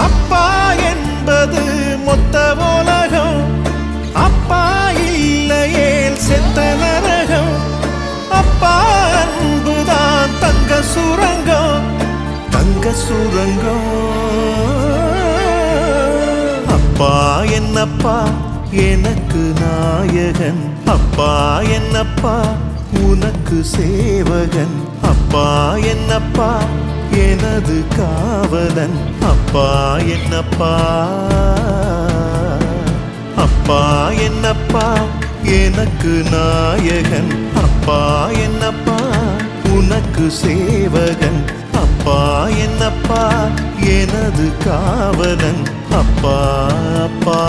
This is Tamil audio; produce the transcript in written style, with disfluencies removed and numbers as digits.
அப்பா என்பது மொத்த உலகம், அப்பா இல்லையே செத்த நரகம். அப்பா அன்புதான் தங்க சுரங்கம், தங்க சுரங்கம். அப்பா என்னப்பா எனக்கு நாயகன், அப்பா என்னப்பா உனக்கு சேவகன். அப்பா என்னப்பா எனது காவலன், அப்பா என்னப்பா. அப்பா என்னப்பா எனக்கு நாயகன், அப்பா என்னப்பா உனக்கு சேவகன். அப்பா என்னப்பா எனது காவலன், அப்பா அப்பா.